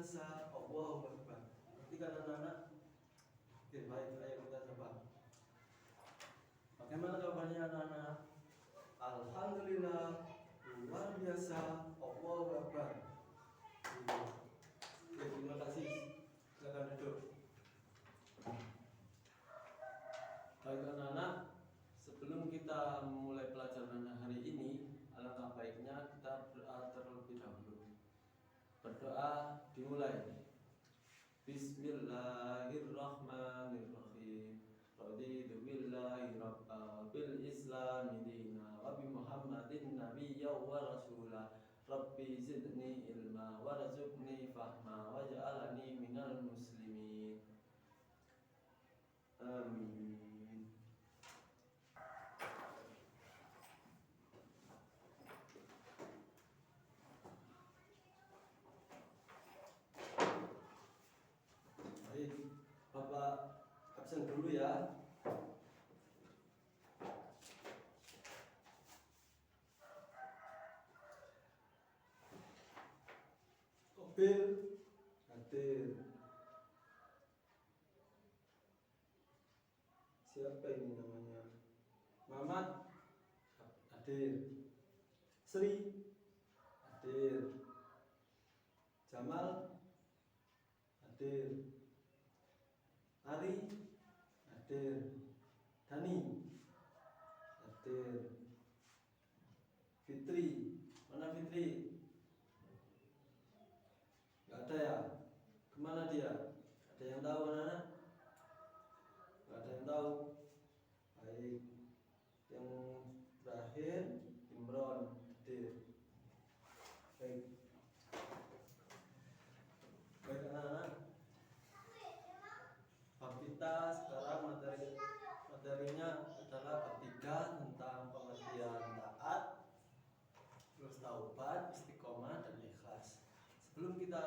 biasa, Allahu Akbar. Nanti kan anak-anak. Oke, baik, ayo kita coba. Bagaimana jawabannya anak-anak? Alhamdulillah, luar biasa, Allahu Akbar. Oke, terima kasih. Silakan duduk. Baik anak-anak, sebelum kita memulai pelajaran hari ini, alangkah baiknya kita berdoa terlebih dahulu. Berdoa dimulai. Bismillahirrahmanirrahim. Raditu billahi rabba bil islami dina wa bi muhammadin nabiyya wa rasula. Rabbi zidni ilma warzuqni fahma waj'alni minal muslimin. Amin. Baik, Bapak absen dulu ya. Kopil hadir. Siapa ini namanya? Mamat hadir. Sri hadir. Jamal hadir. Ari hadir. Dani hadir. Fitri, mana Fitri? Gak ada ya? Kemana dia? Ada yang tahu anak-anak? Gak ada yang tahu. Baik. Yang terakhir Imron hadir. Baik. Baik anak-anak. Bab kita sekarang materinya adalah bab 3 tentang pengertian taat, terus taubat, istiqomah dan ikhlas. Sebelum kita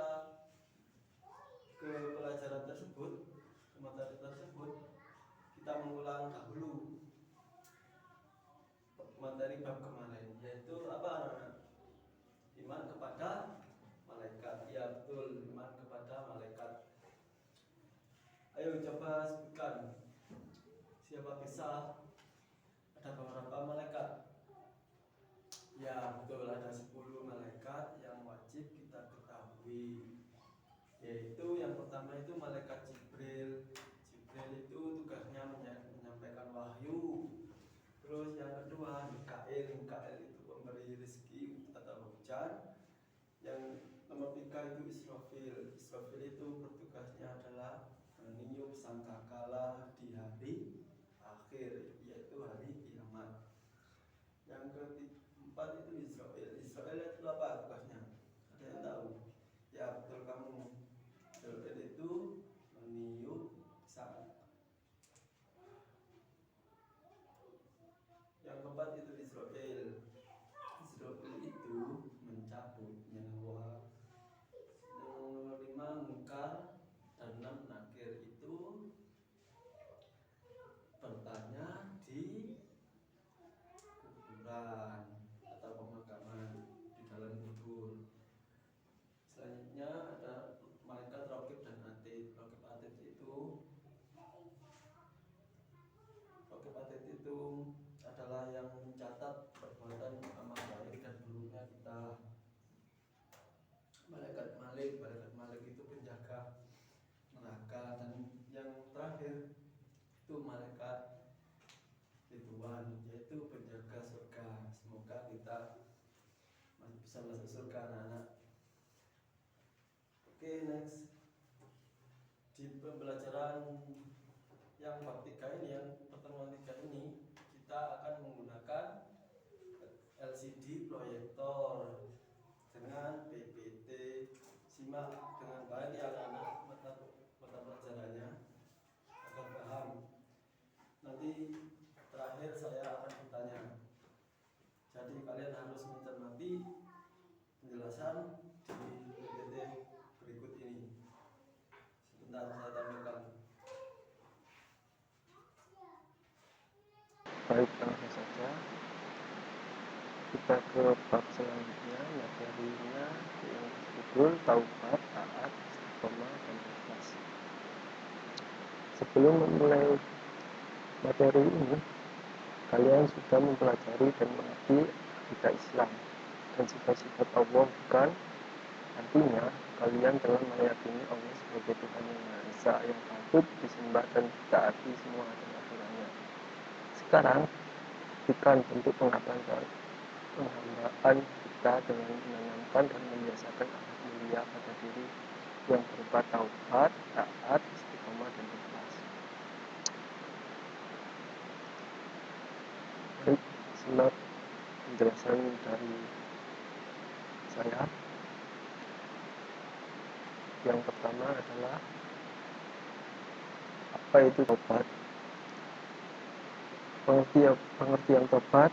ke pelajaran tersebut, ke materi tersebut, kita mengulang dahulu materi bab kemarin, yaitu apa anak-anak? Iman kepada malaikat. Ya betul, iman kepada malaikat. Ayo coba sebutkan, siapa bisa ada beberapa malaikat? Ya betul, ada 10 malaikat yang wajib kita ketahui. Yaitu yang pertama itu malaikat Jibril. Jibril itu tugasnya menyampaikan wahyu. Terus yang kedua Mikail. Mikail itu pemberi rezeki atau hujan. Yang nomor 3 itu Israfil. Israfil itu bertugasnya adalah meniup sangkakala di hari akhir, yaitu hari kiamat. Yang keempat itu Israel. Israel itu apa tugasnya? Ada yang tahu? Ya betul kamu. Israel itu meniup sangkakala. Yang keempat itu Israel. Israel itu mencabut nyawa. Yang nomor 5 Munkar dan 6 Nakir itu bertanya di kuburan atau pemakaman di dalam kubur. Selanjutnya ada malaikat Raqib dan Atid. Raqib Atid itu adalah yang mencatat perbuatan amal baik dan buruknya kita. Malaikat Malik itu penjaga neraka. Dan yang terakhir itu malaikat Ridwan, yaitu penjaga surga. Semoga kita masih bisa masuk surga anak-anak. Oke, next. Di pembelajaran yang bab 3 ini, yang pertemuan 3 ini, kita akan menggunakan LCD proyektor dengan PPT. Simak dengan baik ya anak-anak mata pelajarannya agar paham. Nanti terakhir saya akan bertanya. Jadi kalian harus mencermati penjelasan di PPT berikut ini. Sebentar saya tampilkan. Baik, langsung saja. Kita ke bab selanjutnya, materinya yang berjudul taubat, taat, istiqomah, dan ikhlas. Sebelum memulai materi ini, kalian sudah mempelajari dan mengerti akidah Islam dan sifat-sifat Allah, bukan? Artinya, kalian telah meyakini Allah sebagai Tuhan yang Maha Esa, yang patut disembah dan ditaati semua aturan-aturannya. Sekarang, buktikan bentuk penghambaan kita dengan menanamkan dan membiasakan akhlak mulia pada diri yang berupa taubat, taat, istiqomah, dan ikhlas. Baik, simak penjelasan dari saya. Yang pertama adalah apa itu taubat. Pengertian taubat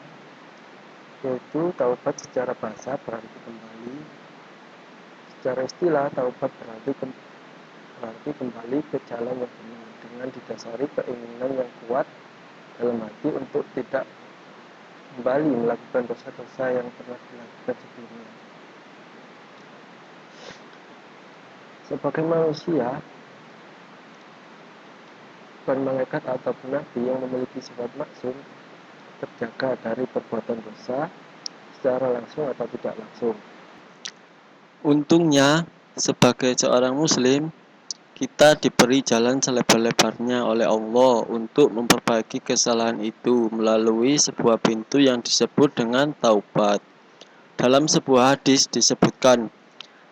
yaitu taubat secara bahasa berarti kembali. Secara istilah, taubat berarti kembali ke jalan yang benar dengan didasari keinginan yang kuat dalam hati untuk tidak kembali melakukan dosa-dosa yang pernah dilakukan sebelumnya. Sebagai manusia, bukan malaikat atau nabi yang memiliki sifat maksum, terjaga dari perbuatan dosa secara langsung atau tidak langsung. Untungnya, sebagai seorang muslim, kita diberi jalan selebar-lebarnya oleh Allah untuk memperbaiki kesalahan itu melalui sebuah pintu yang disebut dengan taubat. Dalam sebuah hadis disebutkan,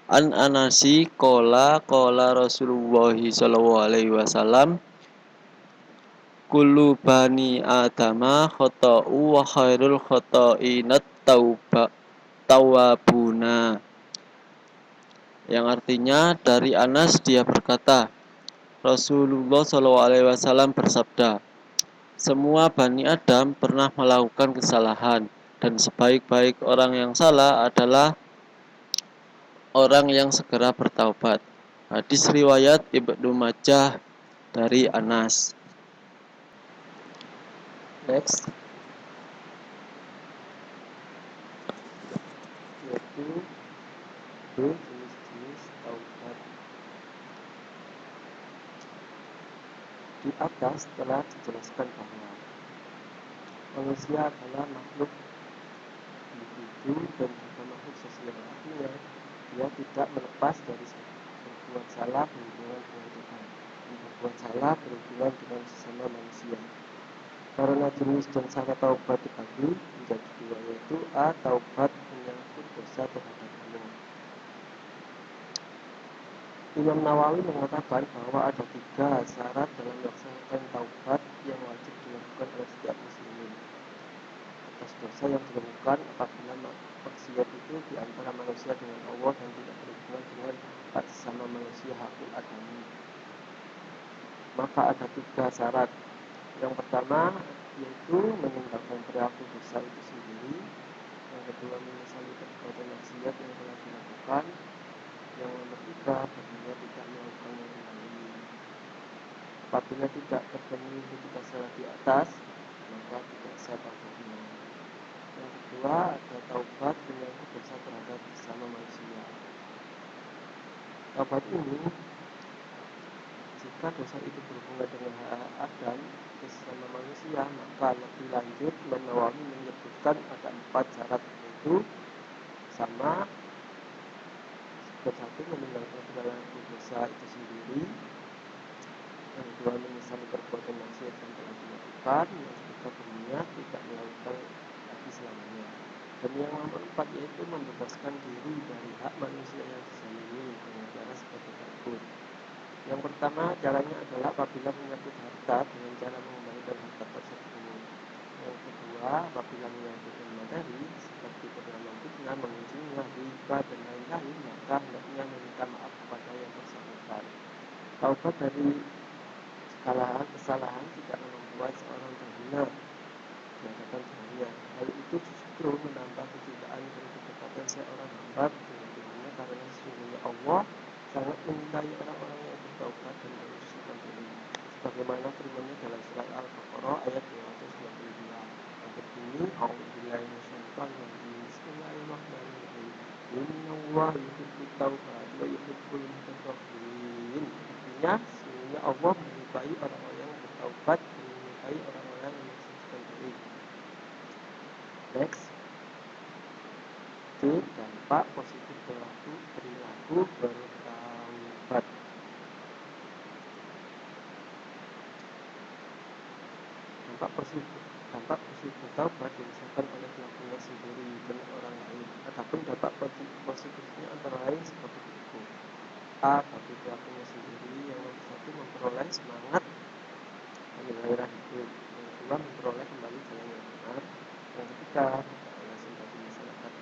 An Anasi qala Rasulullah sallallahu alaihi wasallam, kullu bani adama khata'u wa khairul khata'inat tawabuna. Yang artinya, dari Anas dia berkata, Rasulullah SAW bersabda, semua Bani Adam pernah melakukan kesalahan, dan sebaik-baik orang yang salah adalah orang yang segera bertaubat. Hadis riwayat Ibnu Majah dari Anas. Next, yaitu jenis-jenis taubat. Di atas telah dijelaskan bahwa manusia adalah makhluk individu dan juga makhluk sosial. Artinya, dia tidak melepas dari berbuat salah berhubungan dengan Tuhan dan berbuat salah berhubungan dengan sesama manusia. Karena jenis dan cara taubat dibagi menjadi dua, yaitu A. Taubat menyangkut dosa terhadap Allah. Imam Nawawi mengatakan bahwa ada 3 syarat dalam melaksanakan taubat yang wajib dilakukan oleh setiap muslimin atas dosa yang dilakukan apabila maksiat itu di antara manusia dengan Allah dan tidak berhubungan dengan hak sesama manusia, hakul adami. Maka ada 3 syarat. Yang pertama yaitu menimbang perilaku dosa itu sendiri. Yang kedua, menyesali perbuatan maksiat yang telah dilakukan. Yang nomor 3, berniat tidak melakukannya kembali. Apabila tidak terpenuhi 3 syarat di atas, maka tidak sah taubatnya. Yang kedua, ada taubat menyangkut dosa terhadap sesama manusia. Taubat ini, jika dosa itu berhubungan dengan hak Adam sesama manusia, maka lebih lanjut Imam Nawawi menyebutkan ada 4 syarat, yaitu sama. Satu, meninggalkan perilaku dosa itu sendiri. Yang kedua, menyesali perbuatan maksiat yang telah dilakukan. Yang ketiga, berniat tidak melakukan lagi selamanya. Dan yang nomor 4 yaitu membebaskan diri dari hak manusia yang dizalimi dengan cara sebagai berikut. Yang pertama, caranya adalah apabila menyangkut harta dengan cara mengembalikan harta tersebut. Yang kedua, apabila menyangkut materi seperti bernama fitnah, mengunjungi riba dan lain-lain, maka hendaknya meminta maaf kepada yang bersangkutan. Taubat dari kesalahan tidaklah membuat seorang terhina di hadapan Tuhannya. Hal itu justru menambah kecintaan dan kedekatan seorang hamba dengan Tuhannya, karena sesungguhnya Allah sangat mencintai orang-orang yang bertaubat dan berusaha diri. Sebagaimana firman-Nya dalam surat Al-Baqarah ayat 222. ayat ini, a'udzubillahi minasyaitonirrajim. Bismillahirrahmanirrahim. Innallaha yuhibbut tawwab wa yuhibbul mutatahhirin. Artinya, sesungguhnya Allah menyukai orang-orang yang bertaubat dan menyukai orang-orang yang bersuci diri. Next. D. Dampak positif perilaku bertaubat. Dampak positif bertaubat dirasakan oleh pelakunya sendiri dan orang lain. Adapun dampak positifnya antara lain seperti itu. A. Bagi pelakunya sendiri, yang nomor 1 memperoleh semangat dan gairah hidup. Yang kedua, memperoleh kembali jalan yang benar. Yang ketiga, memperoleh simpati masyarakat.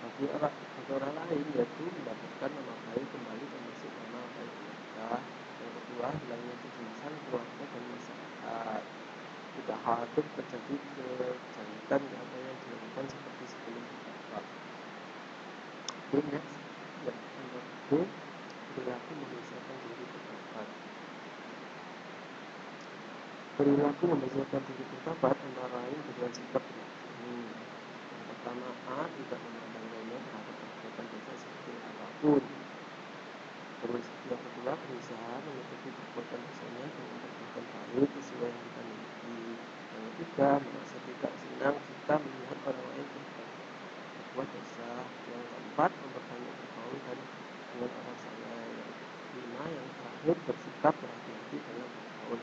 Bagi orang lain, yaitu mendapatkan nama baik kembali termasuk nama baik keluarga. Yang kedua, hilangnya kecemasan keluarga dan masyarakat. Tidak khawatir terjadi kejahatan apa yang dilakukan seperti sebelum bertaubat. Next, yang nomor 2, perilaku mempersiapkan diri bertaubat. Perilaku mempersiapkan diri bertaubat antara lain dengan sikap perilaku ini. Yang pertama, A. Tidak memandang remeh terhadap perbuatan dosa seperti apapun. Terus yang kedua, berusaha menutupi perbuatan dosanya dengan perbuatan baik sesuai yang kita miliki. Yang ketiga, merasa tidak senang jika melihat orang lain berbuat dosa. Yang keempat, memperbanyak bergaul dan dengan orang saleh. Yang kelima, yang terakhir, bersikap berhati-hati dalam bergaul.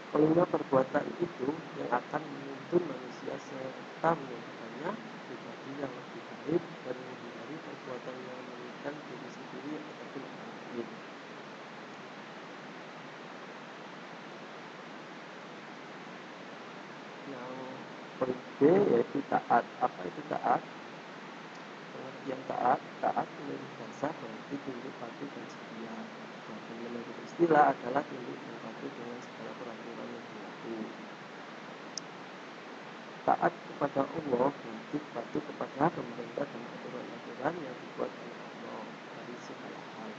Kelima perbuatan itu yang akan menuntun manusia serta menjadikannya pribadi yang lebih baik dan menghindari perbuatan yang merugikan diri sendiri ataupun orang lain. Yang poin B yaitu taat. Apa itu taat? Pengertian taat menurut bahasa berarti tunduk patuh dan setia. Dan menurut istilah adalah tunduk dan patuh dengan segala peraturan yang berlaku. Taat kepada Allah berarti patuh kepada pemerintah dan aturan-aturan yang dibuat oleh Allah dari segala hal,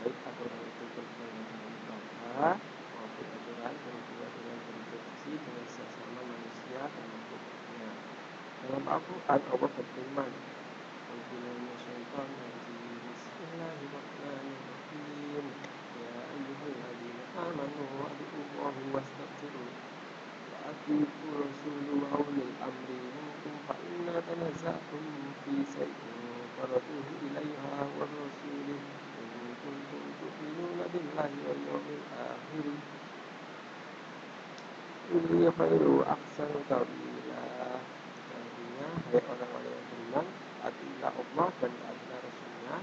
baik aturan itu berhubungan dengan ibadah maupun aturan berhubungan dengan berinteraksi dengan sesama manusia dan makhluknya. Dalam Al-Quran Allah berfirman, Bismillahirrahmanirrahim. Ya ayyuhalladzina amanu atiiullaha wastaghfiru wa atiiur rasula wa ulil amri minkum fa inna tanaza'tum fi shay'in farudduhu ilayha war rasuli in kuntum tu'minuna billahi wal yawmil akhir. Ini khairu ahsanu tawila. Artinya, hai orang-orang yang beriman, taatilah Allah dan taatilah Rasulnya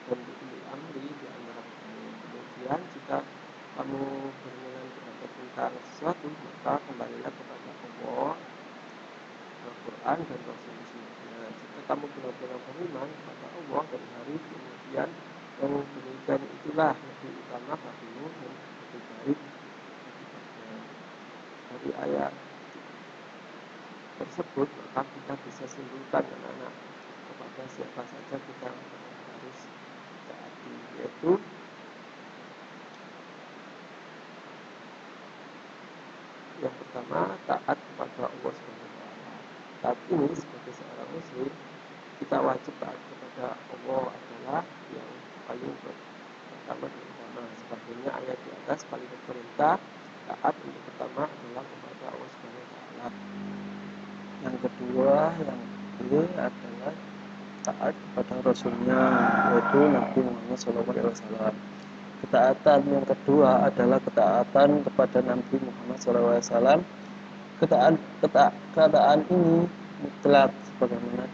dan ulil amri di antara kamu. Kemudian jika kamu berkenan terhadap tentang sesuatu, maka kembalilah kepada Allah, Al-Quran dan Rasul-Rasulnya. Jika kamu benar-benar beriman kepada Allah dan hari kemudian yang demikian itulah lebih utama bagimu dan lebih baik akibatnya. Dari ayat tersebut maka kita bisa simpulkan anak-anak kepada siapa saja kita harus taati, yaitu yang pertama taat kepada Allah SWT. Saat ini sebagai seorang muslim kita wajib taat kepada Allah adalah yang paling pertama dan utama. Sebagainya ayat di atas paling berperintah taat untuk pertama adalah kepada Allah SWT. Yang kedua, yang B adalah taat kepada Rasulnya, yaitu Nabi Muhammad SAW. Ketaatan yang kedua adalah ketaatan kepada Nabi Muhammad SAW. Ketaatan ini mutlak sebagaimana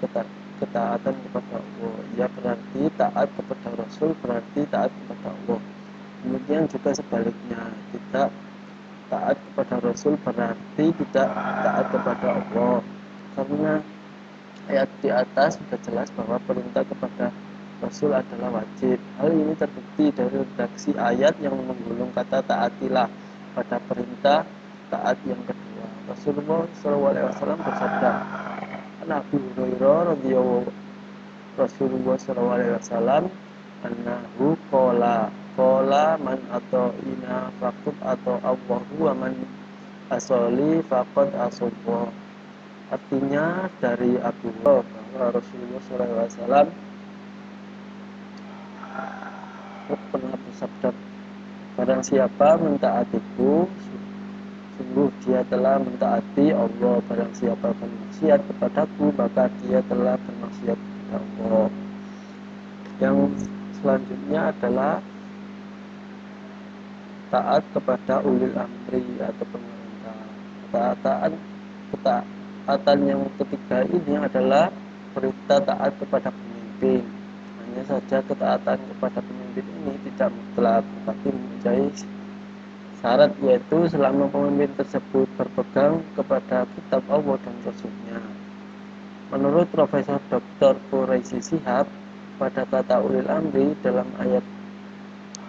ketaatan kepada Allah. Ia berarti taat kepada Rasul berarti taat kepada Allah. Kemudian juga sebaliknya, tidak taat kepada Rasul berarti tidak taat kepada Allah. Karena ayat di atas sudah jelas bahwa perintah kepada Rasul adalah wajib. Hal ini terbukti dari redaksi ayat yang menggulung kata taatilah pada perintah taat yang kedua. Rasulullah SAW bersabda, Nabi Hurairah radhiyallahu Rasulullah SAW annahu qala man ata'ina faqad ata'allahu wa man asoli faqad asobwa. Artinya dari Abu Hurairah bahwa Rasulullah SAW pernah bersabda, barang siapa mentaatiku, sungguh dia telah mentaati Allah. Barang siapa bermaksiat kepadaku, maka dia telah bermaksiat kepada Allah. Yang selanjutnya adalah taat kepada ulil amri atau pemerintah. Ketaatan yang ketiga ini adalah perintah taat kepada pemimpin. Hanya saja ketaatan kepada pemimpin ini tidak mutlak, tetapi mempunyai syarat, yaitu selama pemimpin tersebut berpegang kepada kitab Allah dan Rasulnya. Menurut Profesor Dr. Quraisy Shihab, pada kata ulil amri dalam ayat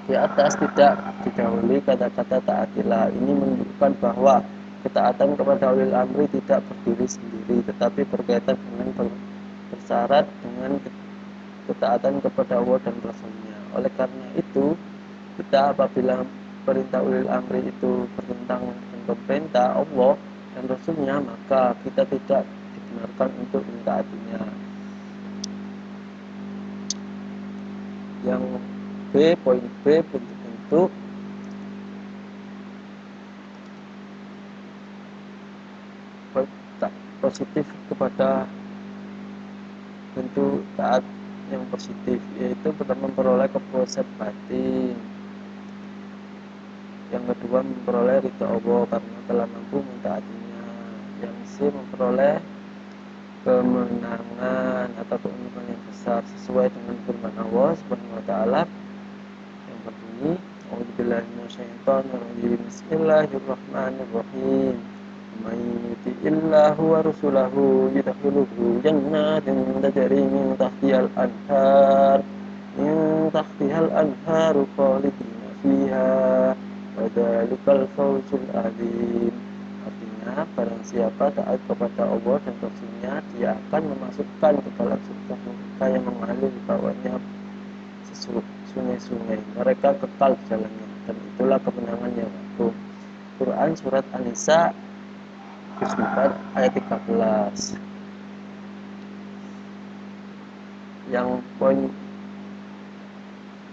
di atas tidak didahului kata-kata taatilah. Ini menunjukkan bahwa ketaatan kepada ulil amri tidak berdiri sendiri, tetapi berkaitan dengan bersyarat dengan ketaatan kepada Allah dan Rasulnya. Oleh karena itu, kita apabila perintah ulil amri itu bertentangan dengan perintah Allah dan Rasulnya, maka kita tidak dibenarkan untuk mentaatinya. Yang poin B, bentuk-bentuk positif kepada bentuk taat yang positif, yaitu pertama memperoleh kepuasan batin, yang kedua memperoleh ridha Allah karena telah mampu mentaatinya, yang C memperoleh kemenangan atau keuntungan yang besar sesuai dengan firman Allah Subhanahu wa taala yang berbunyi, A'udzubillahi minasyaitonirrajim, Bismillahirrahmanirrahim, may yuti'illahu wa rasulahu yudkhilhu jannatin tajri min tahtihal anharu khalidina fiha wa dzalikal fawzul adzim. Artinya, barang siapa taat kepada Allah dan Rasulnya, dia akan memasukkan ke dalam surga mereka yang mengalir di bawahnya sungai-sungai. Mereka kekal di dalamnya, dan itulah kemenangan yang agung. Quran Surat An-Nisa juz 4 ayat 13. Yang poin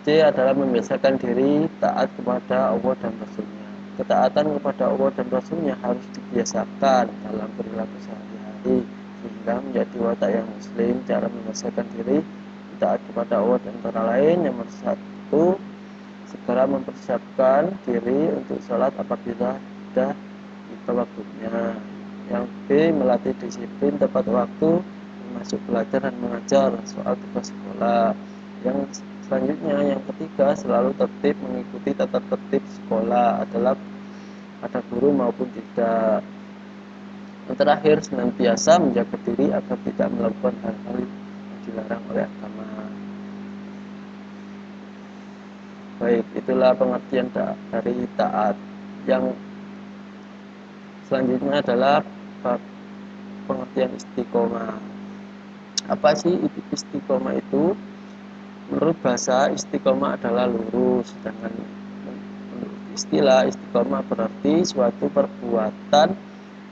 C adalah membiasakan diri taat kepada Allah dan Rasulnya. Ketaatan kepada Allah dan Rasulnya harus dibiasakan dalam perilaku sehari-hari sehingga menjadi watak yang muslim. Cara membiasakan diri taat kepada Allah dan antara lain, yang nomor 1, segera mempersiapkan diri untuk sholat apabila sudah tiba waktunya. Yang B, melatih disiplin tepat waktu termasuk belajar dan mengajar soal tugas sekolah. Yang selanjutnya, yang ketiga, selalu tertib mengikuti tata tertib sekolah, adalah ada guru maupun tidak. Yang terakhir, senantiasa menjaga diri agar tidak melakukan hal-hal yang dilarang oleh agama. Baik, itulah pengertian dari taat. Yang selanjutnya adalah pengertian istiqomah. Apa sih istiqomah itu? Menurut bahasa, istiqomah adalah lurus, sedangkan menurut istilah, istiqomah berarti suatu perbuatan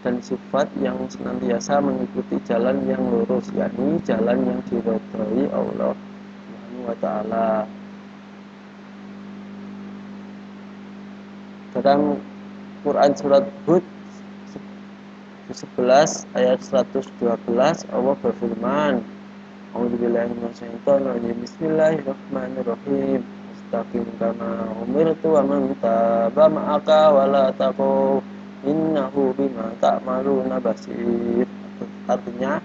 dan sifat yang senantiasa mengikuti jalan yang lurus, yakni jalan yang diridhoi Allah Subhanahu wa taala. Dalam Quran Surat Hud 11 ayat 112, Allah berfirman, A'udzubillahi minasyaitonirrajim, Bismillahirrahmanirrahim, Istaqim kama umirtu wa man taba ma'aka wa la taqaw innahu bima ta'maluna basir. Artinya,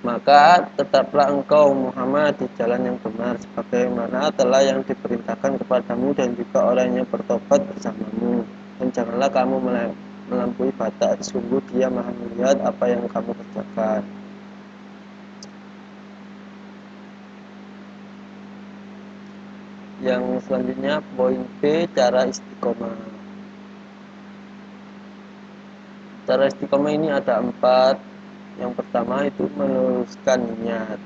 maka tetaplah engkau Muhammad di jalan yang benar sebagaimana telah yang diperintahkan kepadamu dan juga orang yang bertobat bersamamu, dan janganlah kamu melampaui batas, sungguh dia maha melihat apa yang kamu kerjakan. Yang selanjutnya, poin B, cara istiqomah. Cara istiqomah ini ada 4. Yang pertama itu meluruskan niat.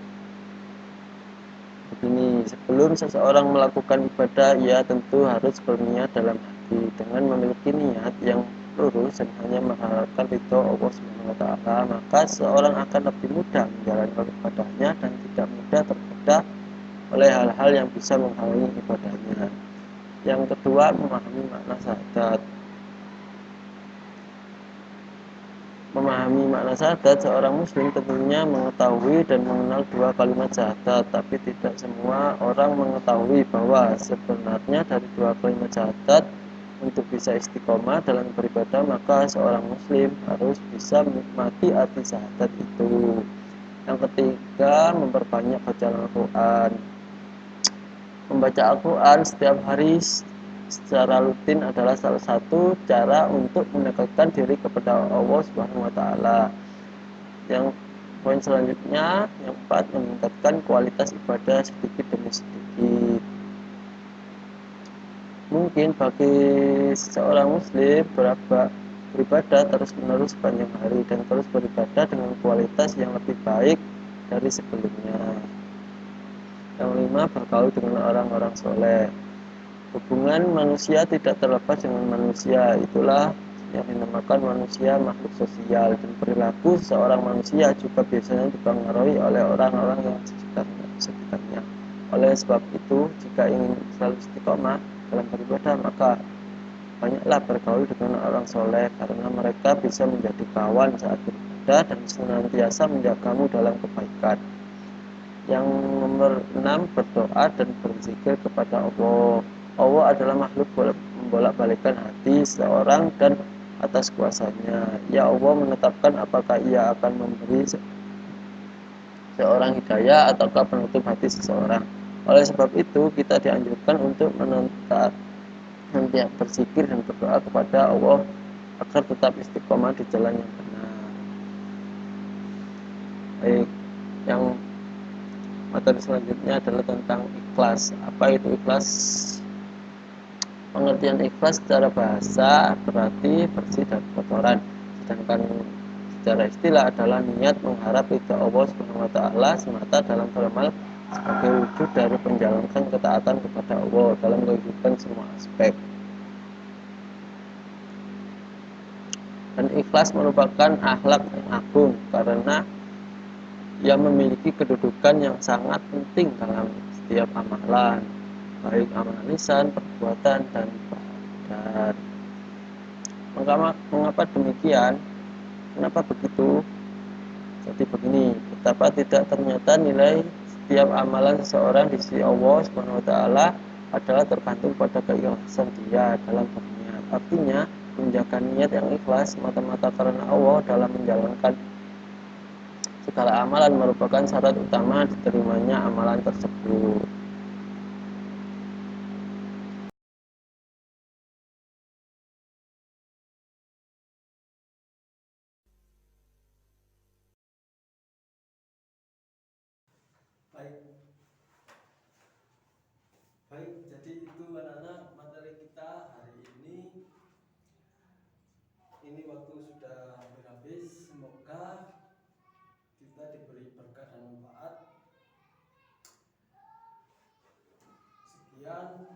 Begini, sebelum seseorang melakukan ibadah, ia tentu harus berniat dalam hati. hati. Dengan memiliki niat yang lurus dan hanya mengharapkan ridho Allah Subhanahu wa taala, maka seorang akan lebih mudah menjalankan ibadahnya dan tidak mudah tergoda oleh hal-hal yang bisa menghalangi ibadahnya. Yang kedua, memahami makna syahadat. Memahami makna syahadat, seorang muslim tentunya mengetahui dan mengenal dua kalimat syahadat, tapi tidak semua orang mengetahui bahwa sebenarnya dari dua kalimat syahadat untuk bisa istiqomah dalam beribadah, maka seorang muslim harus bisa menikmati arti syahadat itu. Yang ketiga, memperbanyak bacaan Al-Quran. Membaca Al-Quran setiap hari secara rutin adalah salah satu cara untuk mendekatkan diri kepada Allah Subhanahu wa taala. Yang poin selanjutnya, yang keempat, meningkatkan kualitas ibadah sedikit demi sedikit. Mungkin bagi seorang muslim beribadah terus-menerus sepanjang hari dan terus beribadah dengan kualitas yang lebih baik dari sebelumnya. Yang kelima, bergaul dengan orang-orang soleh. Hubungan manusia tidak terlepas dengan manusia, itulah yang dinamakan manusia makhluk sosial, dan perilaku seorang manusia juga biasanya dipengaruhi oleh orang-orang yang sekitarnya. Oleh sebab itu, jika ingin selalu istiqomah dalam beribadah, maka banyaklah bergaul dengan orang soleh, karena mereka bisa menjadi kawan saat beribadah dan senantiasa menjagamu dalam kebaikan. Yang nomor 6, berdoa dan berzikir kepada Allah. Allah adalah makhluk membolak-balikkan hati seorang dan atas kuasanya. Ya Allah menetapkan apakah ia akan memberi seorang hidayah ataukah penutup hati seseorang. Oleh sebab itu, kita dianjurkan untuk berzikir dan berdoa kepada Allah agar tetap istiqomah di jalan yang benar. Baik, yang materi selanjutnya adalah tentang ikhlas. Apa itu ikhlas? Pengertian ikhlas secara bahasa berarti bersih dari kotoran, sedangkan secara istilah adalah niat mengharap ridha Allah Subhanahu wa taala semata dalam beramal sebagai wujud dari menjalankan ketaatan kepada Allah dalam kehidupan semua aspek. Dan ikhlas merupakan akhlak yang agung karena ia memiliki kedudukan yang sangat penting dalam setiap amalan, baik amalan lisan, perbuatan, dan badan. Mengapa demikian? Kenapa begitu? Jadi begini, betapa tidak ternyata nilai setiap amalan seseorang di sisi Allah Subhanahu wa taala adalah tergantung pada keikhlasan dia dalam berniat. Artinya, menjaga niat yang ikhlas semata-mata karena Allah dalam menjalankan segala amalan merupakan syarat utama diterimanya amalan tersebut. Baik, jadi itu anak-anak materi kita hari ini. Ini waktu sudah hampir habis. Semoga kita diberi berkah dan manfaat. Sekian.